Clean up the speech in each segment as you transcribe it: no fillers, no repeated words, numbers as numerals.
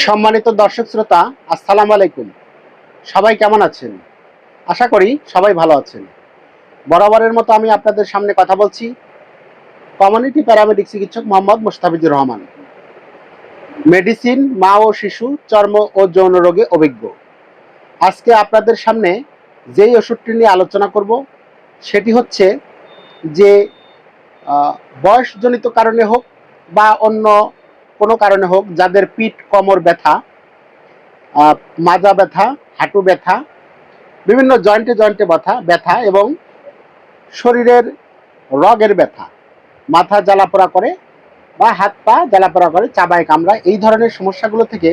সম্মানিত দর্শক শ্রোতা, আসসালামু আলাইকুম। সবাই কেমন আছেন? আশা করি সবাই ভালো আছেন। বরাবরের মতো আমি আপনাদের সামনে কথা বলছি কমিউনিটি প্যারামেডিক চিকিৎসক মোহাম্মদ মুস্তাফিজুর রহমান। মেডিসিন, মা ও শিশু, চর্ম ও যৌন রোগে অভিজ্ঞ। আজকে আপনাদের সামনে যেই ওষুধটি নিয়ে আলোচনা করব সেটি হচ্ছে যে বয়সজনিত কারণে হোক বা অন্য কোনো কারণে হোক, যাদের পিঠ কোমর ব্যথা, মাজা ব্যথা, হাঁটু ব্যথা, বিভিন্ন জয়েন্টে জয়েন্টে ব্যথা এবং শরীরের রগের ব্যথা, মাথা জ্বালাপোড়া করে বা হাত পা জ্বালাপোড়া করে, চাবায় কামড়ায়, এই ধরনের সমস্যাগুলো থেকে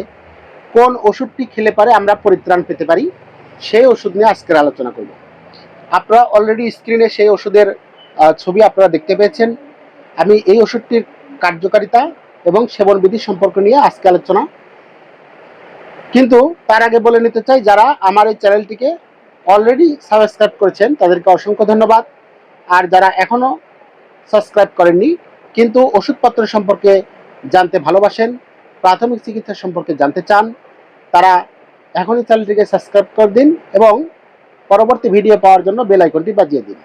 কোন ওষুধটি খেলে পারে আমরা পরিত্রাণ পেতে পারি, সেই ওষুধ নিয়ে আজকের আলোচনা করব। আপনারা অলরেডি স্ক্রিনে সেই ওষুধের ছবি আপনারা দেখতে পেয়েছেন। আমি এই ওষুধটির কার্যকারিতা এবং সেবনবিধি সম্পর্কে নিয়ে আজকে আলোচনা, কিন্তু তার আগে বলে নিতে চাই, যারা আমার এই চ্যানেলটিকে অলরেডি সাবস্ক্রাইব করেছেন তাদেরকে অসংখ্য ধন্যবাদ। আর যারা এখনও সাবস্ক্রাইব করেননি কিন্তু ওষুধপত্র সম্পর্কে জানতে ভালোবাসেন, প্রাথমিক চিকিৎসা সম্পর্কে জানতে চান, তারা এখনই চ্যানেলটিকে সাবস্ক্রাইব করে দিন এবং পরবর্তী ভিডিও পাওয়ার জন্য বেল আইকনটি বাজিয়ে দিন।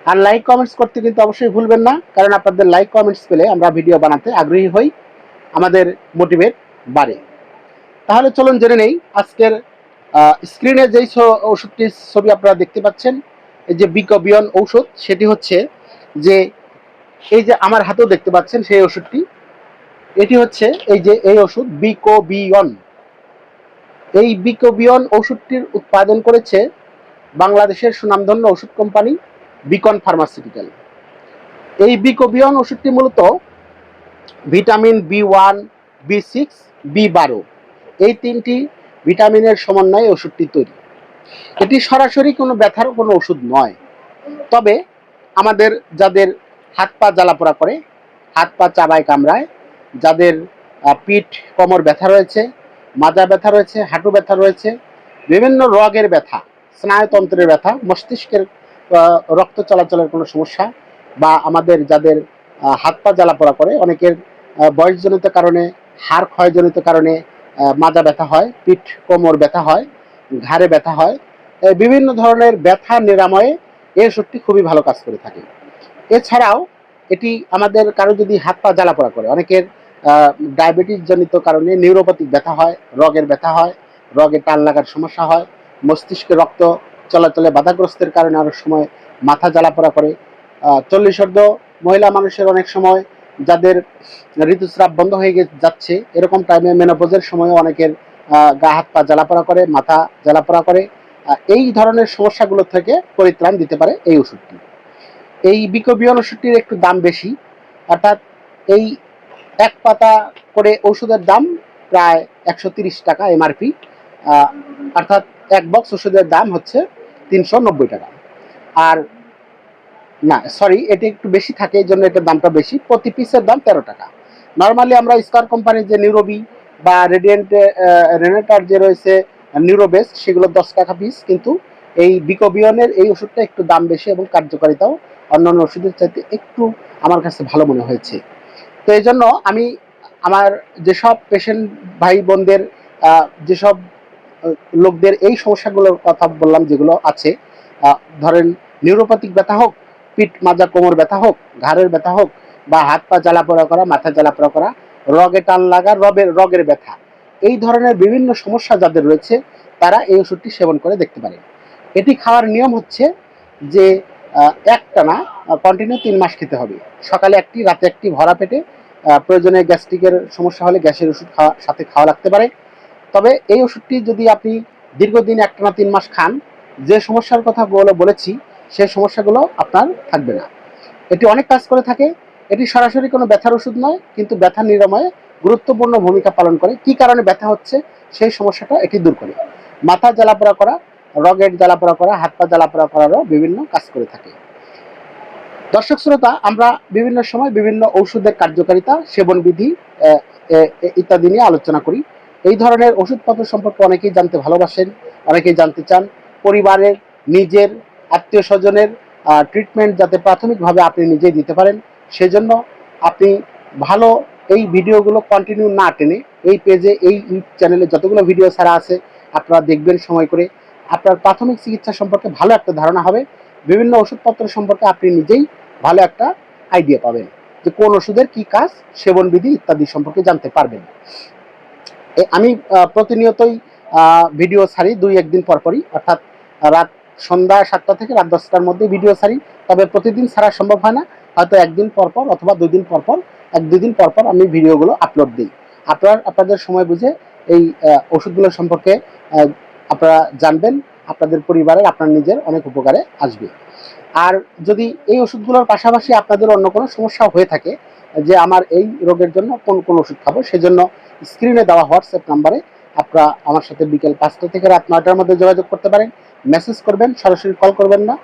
আর লাইক কমেন্টস করতে কিন্তু অবশ্যই ভুলবেন না, কারণ আপনাদের লাইক কমেন্টস পেলে আমরা ভিডিও বানাতে আগ্রহী হই, আমাদের মোটিভেট বাড়ে। তাহলে চলুন জেনে নেই আজকের স্ক্রিনে যেই ওষুধটির ছবি আপনারা দেখতে পাচ্ছেন, এই যে বিকবিয়ন ঔষধ, সেটি হচ্ছে যে এই যে আমার হাতেও দেখতে পাচ্ছেন সেই ওষুধটি, এটি হচ্ছে এই যে এই ওষুধ বিকবিয়ন। এই বিকবিয়ন ওষুধটির উৎপাদন করেছে বাংলাদেশের সুনামধন্য ওষুধ কোম্পানি বিকন ফার্মাসিউটিক্যাল। এই বিকবিয়ন ওষুধটি মূলত ভিটামিন বি1, বি6, বি12 এই তিনটি ভিটামিনের সমন্বয়ে ওষুধটি তৈরি। এটি সরাসরি কোনো ব্যথার কোনো ওষুধ নয়, তবে আমাদের যাদের হাত পা জ্বালাপোড়া করে, হাত পা চাবায় কামড়ায়, যাদের পিঠ কোমর ব্যথা রয়েছে, মাজা ব্যথা রয়েছে, হাঁটু ব্যথা রয়েছে, বিভিন্ন রগের ব্যথা, স্নায়ুতন্ত্রের ব্যথা, মস্তিষ্কের রক্ত চলাচলের কোনো সমস্যা, বা আমাদের যাদের হাত পা জ্বালাপোড়া করে, অনেকের বয়সজনিত কারণে, হাড় ক্ষয়জনিত কারণে মাজা ব্যথা হয়, পিঠ কোমর ব্যথা হয়, ঘাড়ে ব্যথা হয়, বিভিন্ন ধরনের ব্যথা নিরাময়ে এই ওষুধটি খুবই ভালো কাজ করে থাকে। এছাড়াও এটি আমাদের কারো যদি হাত পা জ্বালাপোড়া করে, অনেকের ডায়াবেটিস জনিত কারণে নিউরোপ্যাথিক ব্যথা হয়, রগের ব্যথা হয়, রগে টান লাগার সমস্যা হয়, মস্তিষ্কে রক্ত চলাচলে বাধাগ্রস্তের কারণে অনেক সময় মাথা জ্বালাপোড়া করে, 40 মহিলা মানুষের অনেক সময় যাদের ঋতুস্রাব বন্ধ হয়ে যাচ্ছে, এরকম টাইমে মেনোপজের সময় অনেকের গা হাত পা জ্বালাপোড়া করে, মাথা জ্বালাপোড়া করে, এই ধরনের সমস্যাগুলো থেকে পরিত্রাণ দিতে পারে এই ওষুধটি। এই বিকবিয়ন ওষুধটির একটু দাম বেশি, অর্থাৎ এই এক পাতা করে ওষুধের দাম প্রায় 130 টাকা এমআরপি, অর্থাৎ এক বক্স ওষুধের দাম হচ্ছে 390 টাকা। আর না, সরি, এটি একটু বেশি থাকে, এই জন্য এটার দামটা বেশি। প্রতি পিসের দাম 13 টাকা। নর্মালি আমরা স্কয়ার কোম্পানির যে নিউরোবি বা রেনেটার যে রয়েছে নিউরোবেস, সেগুলো 10 টাকা পিস, কিন্তু এই বিকবিয়নের এই ওষুধটা একটু দাম বেশি এবং কার্যকারিতাও অন্যান্য ওষুধের চাইতে একটু আমার কাছে ভালো মনে হয়েছে। তো এই জন্য আমি আমার যেসব পেশেন্ট ভাই বোনদের, যেসব লোকদের এই সমস্যাগুলোর কথা বললাম, যেগুলো আছে, ধরেন নিউরোপ্যাথিক ব্যথা হোক, পিঠ মাজা কোমর ব্যথা হোক, ঘাড়ের ব্যথা হোক, বা হাত পা জ্বালাপোড়া করা, মাথা জ্বালাপোড়া করা, রগে টান লাগা, রগের ব্যথা, এই ধরনের বিভিন্ন সমস্যা যাদের রয়েছে তারা এই ওষুধটি সেবন করে দেখতে পারে। এটি খাওয়ার নিয়ম হচ্ছে যে একটানা কন্টিনিউ 3 মাস খেতে হবে। সকালে একটি, রাতে একটি, ভরা পেটে। প্রয়োজনে গ্যাস্ট্রিকের সমস্যা হলে গ্যাসের ওষুধ সাথে খাওয়া লাগতে পারে। তবে এই ওষুধটি যদি আপনি দীর্ঘদিন একটানা 3 মাস খান, যে সমস্যার কথা বলেছি সেই সমস্যাগুলো আপনার থাকবে না। এটি অনেক কাজ করে থাকে। এটি সরাসরি কোনো ব্যথার ওষুধ নয়, কিন্তু ব্যথা নিরাময়ে গুরুত্বপূর্ণ ভূমিকা পালন করে। কি কারণে ব্যথা হচ্ছে সেই সমস্যাটা এটি দূর করে। মাথা জ্বালাপোড়া করা, রগের জ্বালাপোড়া করা, হাত পা জ্বালাপোড়া করারও বিভিন্ন কাজ করে থাকে। দর্শক শ্রোতা, আমরা বিভিন্ন সময় বিভিন্ন ঔষধের কার্যকারিতা, সেবনবিধি ইত্যাদি নিয়ে আলোচনা করি। এই ধরনের ওষুধপত্র সম্পর্কে অনেকেই জানতে ভালোবাসেন, অনেকেই জানতে চান। পরিবারের, নিজের, আত্মীয় স্বজনের ট্রিটমেন্ট যাতে প্রাথমিকভাবে আপনি নিজেই দিতে পারেন, সেজন্য আপনি ভালো এই ভিডিওগুলো কন্টিনিউ না টেনে এই পেজে, এই ইউটিউব চ্যানেলে যতগুলো ভিডিও ছাড়া আছে আপনারা দেখবেন সময় করে। আপনার প্রাথমিক চিকিৎসা সম্পর্কে ভালো একটা ধারণা হবে। বিভিন্ন ওষুধপত্র সম্পর্কে আপনি নিজেই ভালো একটা আইডিয়া পাবেন যে কোন ওষুধের কি কাজ, সেবন বিধি ইত্যাদি সম্পর্কে জানতে পারবেন। আমি প্রতিনিয়তই ভিডিও ছাড়ি 2-1 দিন পরপরই, অর্থাৎ রাত সন্ধ্যা 7টা থেকে রাত 10টার মধ্যে ভিডিও ছাড়ি। তবে প্রতিদিন ছাড়া সম্ভব হয় না, হয়তো 1 দিন পরপর অথবা 2 দিন পরপর, 1-2 দিন পরপর আমি ভিডিওগুলো আপলোড দিই। আপনাদের সময় বুঝে এই ওষুধগুলো সম্পর্কে আপনারা জানবেন, আপনাদের পরিবারের, আপনার নিজের অনেক উপকারে আসবে। আর যদি এই ওষুধগুলোর পাশাপাশি আপনাদের অন্য কোনো সমস্যা হয়ে থাকে যে আমার এই রোগের জন্য কোন কোন ওষুধ খাবো, সেজন্য স্ক্রিনে দেওয়া হোয়াটসঅ্যাপ নাম্বারে আপনারা আমার সাথে বিকেল 5টা থেকে রাত 9টার মধ্যে যোগাযোগ করতে পারেন। মেসেজ করবেন, সরাসরি কল করবেন না।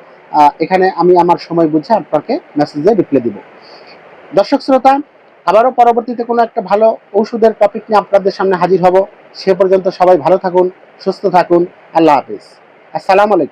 এখানে আমি আমার সময় বুঝে আপনাকে মেসেজে রিপ্লাই দিব। দর্শক শ্রোতা, আবারও পরবর্তীতে কোনো একটা ভালো ঔষধের টপিক নিয়ে আপনাদের সামনে হাজির হব। সে পর্যন্ত সবাই ভালো থাকুন, সুস্থ থাকুন। আল্লাহ হাফিজ। আসসালামু আলাইকুম।